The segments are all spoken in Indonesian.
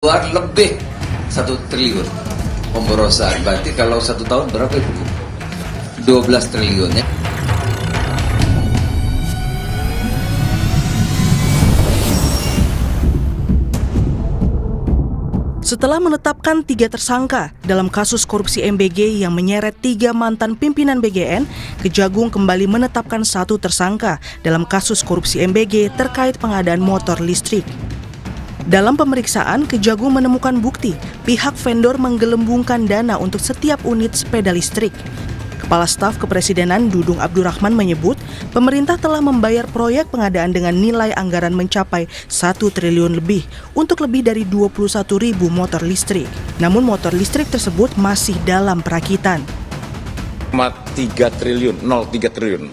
Keluar lebih 1 triliun pemborosan. Berarti kalau 1 tahun berapa itu? 12 triliun ya. Setelah menetapkan 3 tersangka dalam kasus korupsi MBG yang menyeret 3 mantan pimpinan BGN, Kejagung kembali menetapkan 1 tersangka dalam kasus korupsi MBG terkait pengadaan motor listrik. Dalam pemeriksaan, Kejagung menemukan bukti pihak vendor menggelembungkan dana untuk setiap unit sepeda listrik. Kepala Staf Kepresidenan Dudung Abdurrahman menyebut pemerintah telah membayar proyek pengadaan dengan nilai anggaran mencapai 1 triliun lebih untuk lebih dari 21.000 motor listrik. Namun motor listrik tersebut masih dalam perakitan. 3 triliun, 0,3 triliun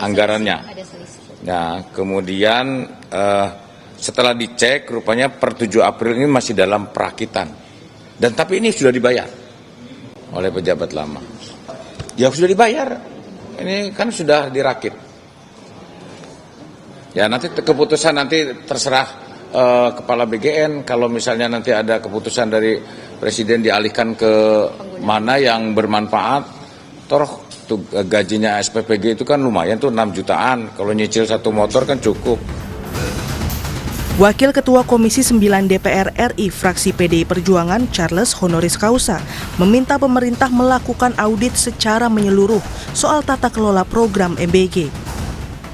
anggarannya. Nah, kemudian setelah dicek rupanya per 7 April ini masih dalam perakitan. Dan tapi ini sudah dibayar oleh pejabat lama. Ya sudah dibayar, ini kan sudah dirakit. Ya nanti keputusan nanti terserah kepala BGN, kalau misalnya nanti ada keputusan dari presiden dialihkan ke mana yang bermanfaat, toh gajinya SPPG itu kan lumayan tuh 6 jutaan, kalau nyicil 1 motor kan cukup. Wakil Ketua Komisi 9 DPR RI fraksi PDI Perjuangan Charles Honoris Causa meminta pemerintah melakukan audit secara menyeluruh soal tata kelola program MBG.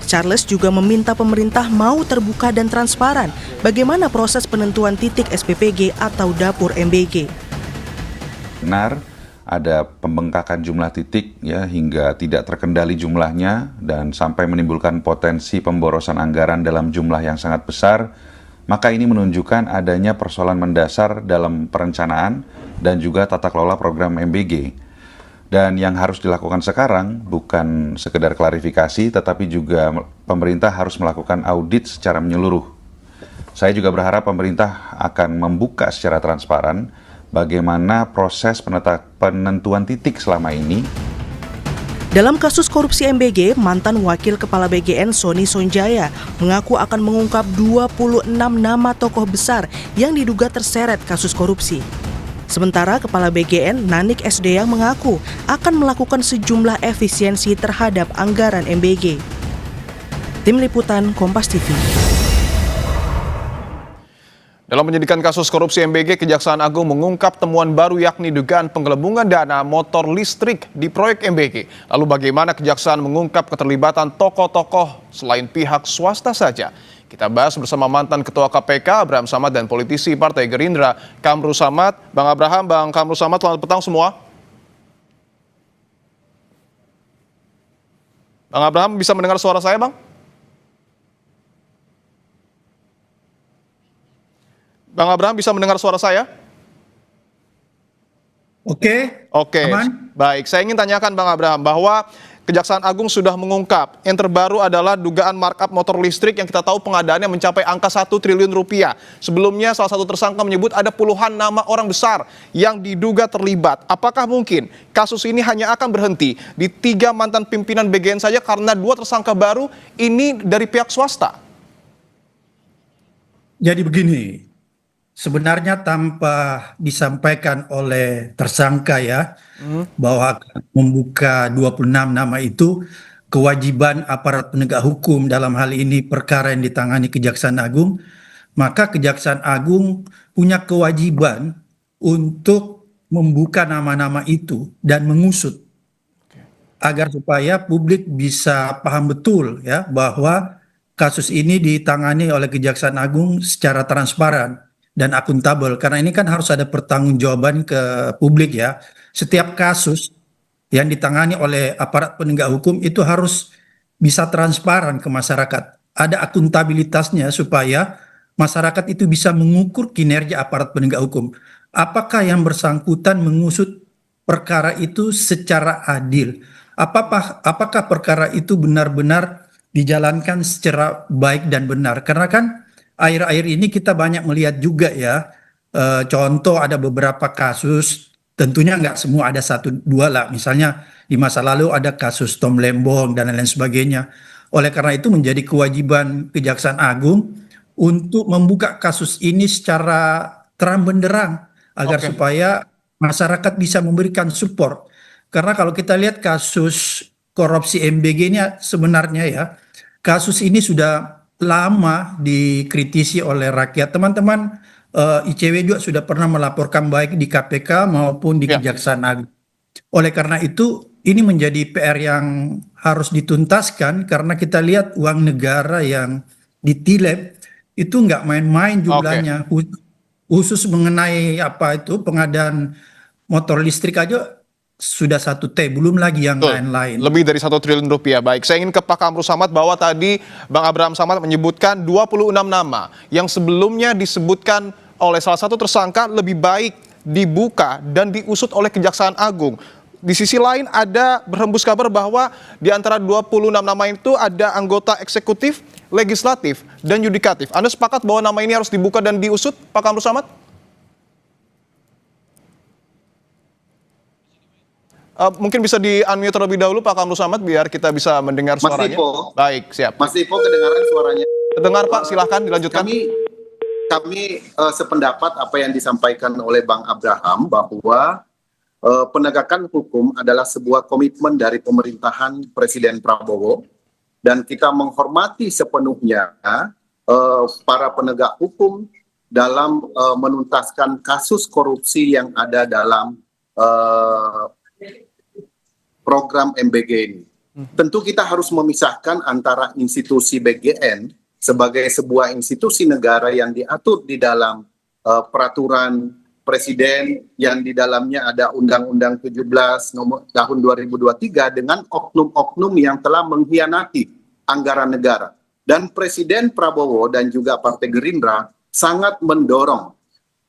Charles juga meminta pemerintah mau terbuka dan transparan bagaimana proses penentuan titik SPPG atau dapur MBG. Benar, ada pembengkakan jumlah titik ya hingga tidak terkendali jumlahnya dan sampai menimbulkan potensi pemborosan anggaran dalam jumlah yang sangat besar. Maka ini menunjukkan adanya persoalan mendasar dalam perencanaan dan juga tata kelola program MBG. Dan yang harus dilakukan sekarang bukan sekedar klarifikasi, tetapi juga pemerintah harus melakukan audit secara menyeluruh. Saya juga berharap pemerintah akan membuka secara transparan bagaimana proses penentuan titik selama ini. Dalam kasus korupsi MBG, mantan Wakil Kepala BGN Sony Sonjaya mengaku akan mengungkap 26 nama tokoh besar yang diduga terseret kasus korupsi. Sementara Kepala BGN Nanik Sdeyang mengaku akan melakukan sejumlah efisiensi terhadap anggaran MBG. Tim Liputan Kompas TV. Dalam penyidikan kasus korupsi MBG, Kejaksaan Agung mengungkap temuan baru yakni dugaan penggelembungan dana motor listrik di proyek MBG. Lalu bagaimana Kejaksaan mengungkap keterlibatan tokoh-tokoh selain pihak swasta saja? Kita bahas bersama mantan Ketua KPK Abraham Samad dan politisi Partai Gerindra Kamru Samad. Bang Abraham, Bang Kamru Samad, selamat petang semua. Bang Abraham bisa mendengar suara saya, Bang? Bang Abraham bisa mendengar suara saya? Oke. Aman? Baik, saya ingin tanyakan Bang Abraham bahwa Kejaksaan Agung sudah mengungkap yang terbaru adalah dugaan markup motor listrik yang kita tahu pengadaannya mencapai angka 1 triliun rupiah. Sebelumnya salah satu tersangka menyebut ada puluhan nama orang besar yang diduga terlibat. Apakah mungkin kasus ini hanya akan berhenti di 3 mantan pimpinan BGN saja karena 2 tersangka baru ini dari pihak swasta? Jadi begini. Sebenarnya tanpa disampaikan oleh tersangka ya, bahwa akan membuka 26 nama itu, kewajiban aparat penegak hukum dalam hal ini perkara yang ditangani Kejaksaan Agung, maka Kejaksaan Agung punya kewajiban untuk membuka nama-nama itu dan mengusut agar supaya publik bisa paham betul ya bahwa kasus ini ditangani oleh Kejaksaan Agung secara transparan dan akuntabel, karena ini kan harus ada pertanggungjawaban ke publik ya. Setiap kasus yang ditangani oleh aparat penegak hukum itu harus bisa transparan ke masyarakat. Ada akuntabilitasnya supaya masyarakat itu bisa mengukur kinerja aparat penegak hukum. Apakah yang bersangkutan mengusut perkara itu secara adil? Apakah perkara itu benar-benar dijalankan secara baik dan benar? Karena kan akhir-akhir ini kita banyak melihat juga ya, contoh ada beberapa kasus, tentunya nggak semua, ada 1-2 lah. Misalnya di masa lalu ada kasus Tom Lembong dan lain-lain sebagainya. Oleh karena itu menjadi kewajiban Kejaksaan Agung untuk membuka kasus ini secara terang benderang agar Oke. supaya masyarakat bisa memberikan support. Karena kalau kita lihat kasus korupsi MBG ini sebenarnya ya, kasus ini sudah lama dikritisi oleh rakyat. Teman-teman ICW juga sudah pernah melaporkan baik di KPK maupun di Ya. Kejaksaan Agung. Oleh karena itu, ini menjadi PR yang harus dituntaskan karena kita lihat uang negara yang ditilep itu nggak main-main jumlahnya. Khusus mengenai apa itu pengadaan motor listrik aja sudah 1 T, belum lagi yang Betul. lain-lain. Lebih dari 1 triliun rupiah. Baik, saya ingin ke Pak Kamru Samad bahwa tadi Bang Abraham Samad menyebutkan 26 nama yang sebelumnya disebutkan oleh salah satu tersangka lebih baik dibuka dan diusut oleh Kejaksaan Agung. Di sisi lain ada berhembus kabar bahwa di antara 26 nama itu ada anggota eksekutif, legislatif, dan yudikatif. Anda sepakat bahwa nama ini harus dibuka dan diusut, Pak Kamru Samad? Mungkin bisa di-unmute terlebih dahulu Pak Kamru Samad biar kita bisa mendengar Mas suaranya. Ipo. Baik, siap. Mas Ipo kedengaran suaranya. Dengar Pak, silahkan dilanjutkan. Kami sependapat apa yang disampaikan oleh Bang Abraham bahwa penegakan hukum adalah sebuah komitmen dari pemerintahan Presiden Prabowo dan kita menghormati sepenuhnya para penegak hukum dalam menuntaskan kasus korupsi yang ada dalam program MBG ini. Tentu kita harus memisahkan antara institusi BGN sebagai sebuah institusi negara yang diatur di dalam peraturan Presiden yang di dalamnya ada Undang-Undang 17 tahun 2023 dengan oknum-oknum yang telah mengkhianati anggaran negara. Dan Presiden Prabowo dan juga Partai Gerindra sangat mendorong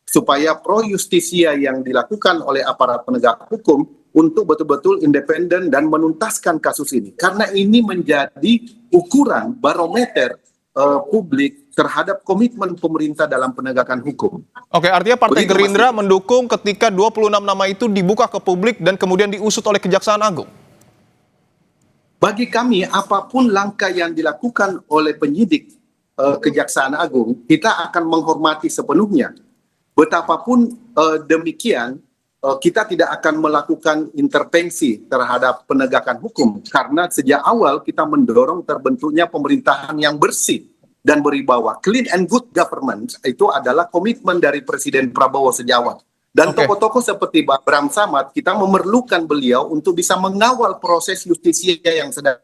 supaya pro justisia yang dilakukan oleh aparat penegak hukum untuk betul-betul independen dan menuntaskan kasus ini. Karena ini menjadi ukuran barometer publik terhadap komitmen pemerintah dalam penegakan hukum. Oke, artinya Partai Begitu, Mas Gerindra Ipo. mendukung ketika 26 nama itu dibuka ke publik dan kemudian diusut oleh Kejaksaan Agung. Bagi kami, apapun langkah yang dilakukan oleh penyidik Kejaksaan Agung, kita akan menghormati sepenuhnya. Betapapun demikian, kita tidak akan melakukan intervensi terhadap penegakan hukum karena sejak awal kita mendorong terbentuknya pemerintahan yang bersih dan berwibawa. Clean and good government itu adalah komitmen dari Presiden Prabowo sejak awal. Dan Oke. tokoh-tokoh seperti Pak Bram Samad, kita memerlukan beliau untuk bisa mengawal proses justisia yang sedang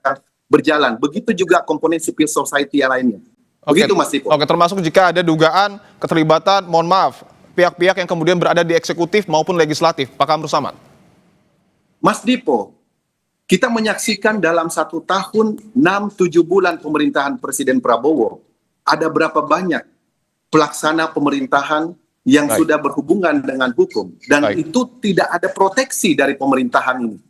berjalan. Begitu juga komponen civil society yang lainnya. Begitu Mas Ipo. Oke, termasuk jika ada dugaan keterlibatan, mohon maaf, pihak-pihak yang kemudian berada di eksekutif maupun legislatif. Pak Kamru Samad. Mas Dipo, kita menyaksikan dalam 1 tahun 6-7 bulan pemerintahan Presiden Prabowo, ada berapa banyak pelaksana pemerintahan yang Baik. sudah berhubungan dengan hukum. Dan Baik. itu tidak ada proteksi dari pemerintahan ini.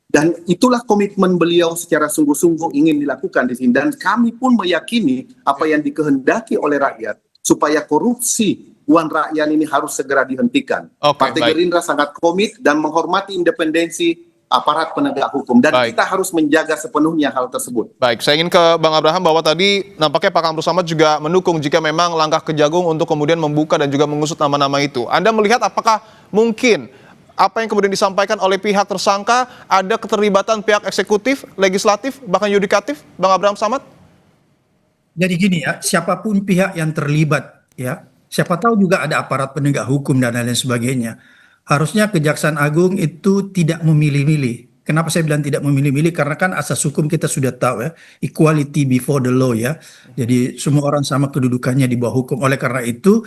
Dan itulah komitmen beliau secara sungguh-sungguh ingin dilakukan di sini. Dan kami pun meyakini apa yang dikehendaki oleh rakyat, supaya korupsi uang rakyat ini harus segera dihentikan. Oke, Partai baik. Gerindra sangat komit dan menghormati independensi aparat penegak hukum. Dan Baik. kita harus menjaga sepenuhnya hal tersebut. Baik, saya ingin ke Bang Abraham bahwa tadi nampaknya Pak Kamru Samad juga mendukung jika memang langkah Kejagung untuk kemudian membuka dan juga mengusut nama-nama itu. Anda melihat apakah mungkin apa yang kemudian disampaikan oleh pihak tersangka ada keterlibatan pihak eksekutif, legislatif, bahkan yudikatif, Bang Abraham Samad? Jadi gini ya, siapapun pihak yang terlibat ya, siapa tahu juga ada aparat penegak hukum dan lain sebagainya. Harusnya Kejaksaan Agung itu tidak memilih-milih. Kenapa saya bilang tidak memilih-milih? Karena kan asas hukum kita sudah tahu ya, equality before the law ya. Jadi semua orang sama kedudukannya di bawah hukum. Oleh karena itu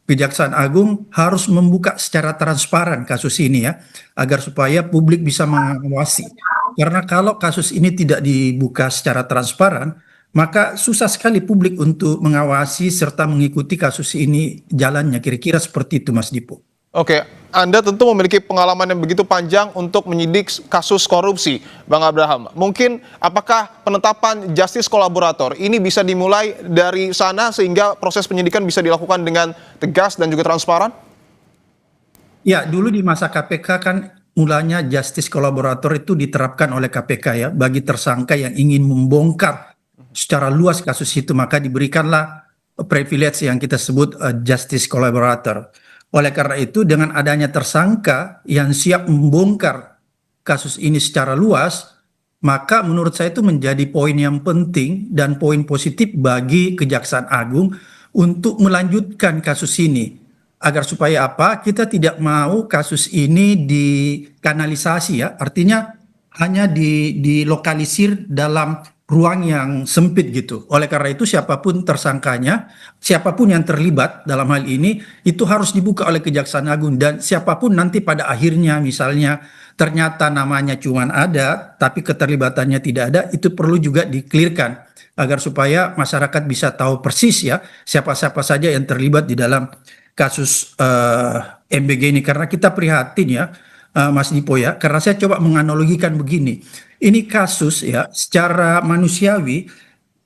Kejaksaan Agung harus membuka secara transparan kasus ini ya, agar supaya publik bisa mengawasi. Karena kalau kasus ini tidak dibuka secara transparan, maka susah sekali publik untuk mengawasi serta mengikuti kasus ini jalannya. Kira-kira seperti itu Mas Dipo. Oke, Anda tentu memiliki pengalaman yang begitu panjang untuk menyidik kasus korupsi, Bang Abraham. Mungkin apakah penetapan justice kolaborator ini bisa dimulai dari sana sehingga proses penyidikan bisa dilakukan dengan tegas dan juga transparan? Ya, dulu di masa KPK kan mulanya justice kolaborator itu diterapkan oleh KPK ya, bagi tersangka yang ingin membongkar secara luas kasus itu, maka diberikanlah privilege yang kita sebut justice collaborator. Oleh karena itu, dengan adanya tersangka yang siap membongkar kasus ini secara luas, maka menurut saya itu menjadi poin yang penting dan poin positif bagi Kejaksaan Agung untuk melanjutkan kasus ini. Agar supaya apa? Kita tidak mau kasus ini dikanalisasi ya, artinya hanya dilokalisir dalam ruang yang sempit gitu. Oleh karena itu siapapun tersangkanya, siapapun yang terlibat dalam hal ini itu harus dibuka oleh Kejaksaan Agung, dan siapapun nanti pada akhirnya misalnya ternyata namanya cuma ada tapi keterlibatannya tidak ada, itu perlu juga di-clearkan agar supaya masyarakat bisa tahu persis ya siapa-siapa saja yang terlibat di dalam kasus MBG ini. Karena kita prihatin ya, Mas Dipo ya, karena saya coba menganalogikan begini. Ini kasus ya secara manusiawi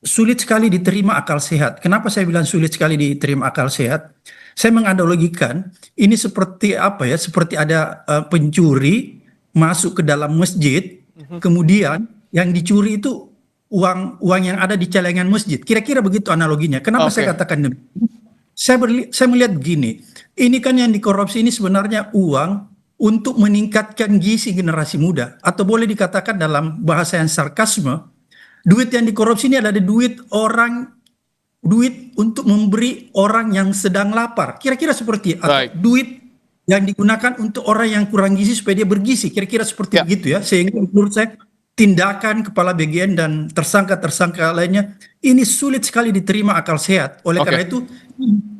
sulit sekali diterima akal sehat. Kenapa saya bilang sulit sekali diterima akal sehat? Saya menganalogikan ini seperti apa ya? Seperti ada pencuri masuk ke dalam masjid, kemudian yang dicuri itu uang yang ada di celengan masjid. Kira-kira begitu analoginya. Kenapa saya katakan demikian? Saya melihat begini. Ini kan yang dikorupsi ini sebenarnya uang untuk meningkatkan gizi generasi muda, atau boleh dikatakan dalam bahasa yang sarkasme, duit yang dikorupsi ini adalah duit untuk memberi orang yang sedang lapar, kira-kira seperti atau duit yang digunakan untuk orang yang kurang gizi supaya dia bergizi, kira-kira seperti begitu ya. Sehingga menurut saya tindakan kepala BGN dan tersangka-tersangka lainnya ini sulit sekali diterima akal sehat. Oleh karena itu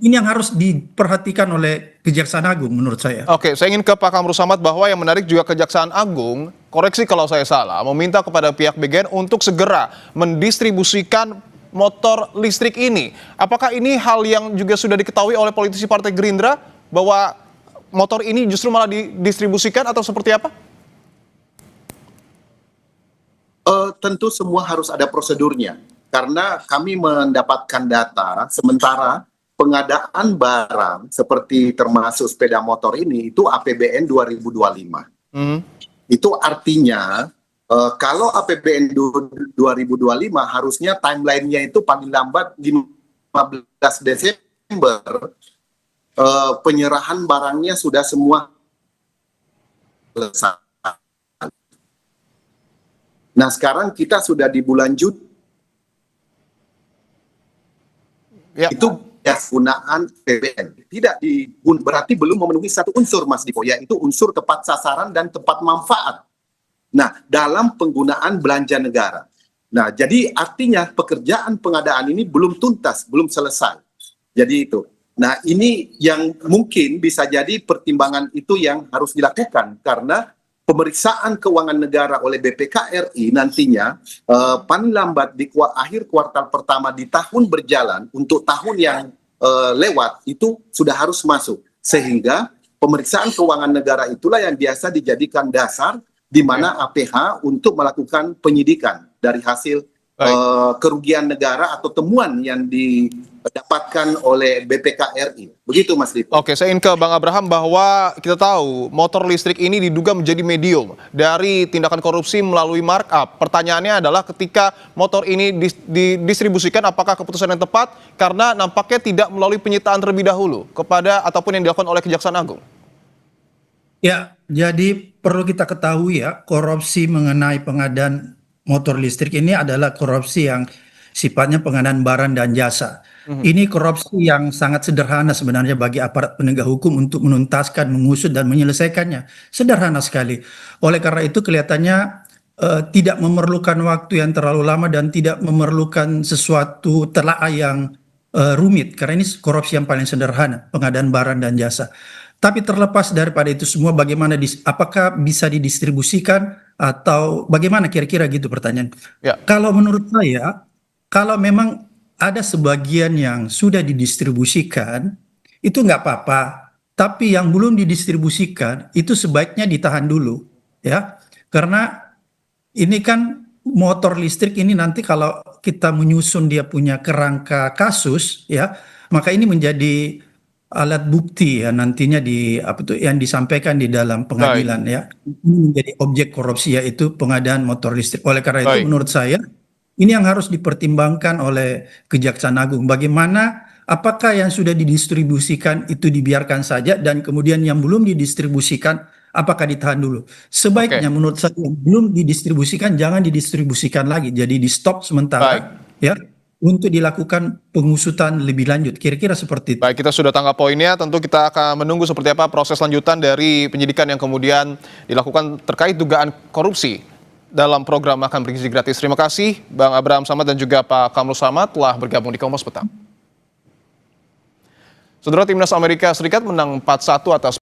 ini yang harus diperhatikan oleh Kejaksaan Agung menurut saya. Oke, saya ingin ke Pak Kamru Samad bahwa yang menarik juga Kejaksaan Agung, koreksi kalau saya salah, meminta kepada pihak BGN untuk segera mendistribusikan motor listrik ini. Apakah ini hal yang juga sudah diketahui oleh politisi Partai Gerindra bahwa motor ini justru malah didistribusikan atau seperti apa? Tentu semua harus ada prosedurnya, karena kami mendapatkan data sementara pengadaan barang seperti termasuk sepeda motor ini itu APBN 2025. Itu artinya kalau APBN 2025 harusnya timelinenya itu paling lambat 15 Desember penyerahan barangnya sudah semua selesai. Nah sekarang kita sudah di bulan Juni, itu penggunaan APBN tidak berarti belum memenuhi satu unsur Mas Dipo, yaitu unsur tepat sasaran dan tepat manfaat. Nah dalam penggunaan belanja negara. Nah jadi artinya pekerjaan pengadaan ini belum tuntas, belum selesai. Jadi itu. Nah ini yang mungkin bisa jadi pertimbangan itu yang harus dilakukan, karena pemeriksaan keuangan negara oleh BPK RI nantinya paling lambat di akhir kuartal pertama di tahun berjalan untuk tahun yang lewat itu sudah harus masuk, sehingga pemeriksaan keuangan negara itulah yang biasa dijadikan dasar di mana APH untuk melakukan penyidikan dari hasil kerugian negara atau temuan yang didapatkan oleh BPK RI. Begitu Mas Dipo. Oke, saya ingin ke Bang Abraham bahwa kita tahu motor listrik ini diduga menjadi medium dari tindakan korupsi melalui markup. Pertanyaannya adalah ketika motor ini didistribusikan apakah keputusan yang tepat, karena nampaknya tidak melalui penyitaan terlebih dahulu kepada ataupun yang dilakukan oleh Kejaksaan Agung. Ya, jadi perlu kita ketahui ya, korupsi mengenai pengadaan motor listrik ini adalah korupsi yang sifatnya pengadaan barang dan jasa. Ini korupsi yang sangat sederhana sebenarnya bagi aparat penegak hukum untuk menuntaskan, mengusut dan menyelesaikannya. Sederhana sekali. Oleh karena itu kelihatannya tidak memerlukan waktu yang terlalu lama dan tidak memerlukan sesuatu telaah yang rumit, karena ini korupsi yang paling sederhana, pengadaan barang dan jasa. Tapi terlepas daripada itu semua, bagaimana apakah bisa didistribusikan atau bagaimana kira-kira gitu pertanyaan. Kalau menurut saya, kalau memang ada sebagian yang sudah didistribusikan, itu nggak apa-apa. Tapi yang belum didistribusikan itu sebaiknya ditahan dulu, ya. Karena ini kan motor listrik ini nanti kalau kita menyusun dia punya kerangka kasus, ya, maka ini menjadi alat bukti ya nantinya yang disampaikan di dalam pengadilan ya. Ini menjadi objek korupsi, yaitu pengadaan motor listrik. Oleh karena itu menurut saya ini yang harus dipertimbangkan oleh Kejaksaan Agung, bagaimana apakah yang sudah didistribusikan itu dibiarkan saja dan kemudian yang belum didistribusikan apakah ditahan dulu? Sebaiknya menurut saya yang belum didistribusikan jangan didistribusikan lagi, jadi di stop sementara ya untuk dilakukan pengusutan lebih lanjut. Kira-kira seperti itu. Baik, kita sudah tangkap poinnya. Tentu kita akan menunggu seperti apa proses lanjutan dari penyidikan yang kemudian dilakukan terkait dugaan korupsi dalam program makan bergizi gratis. Terima kasih Bang Abraham Samad dan juga Pak Kamrul Samad telah bergabung di Kompas Petang. Saudara, Timnas Amerika Serikat menang 4-1 atas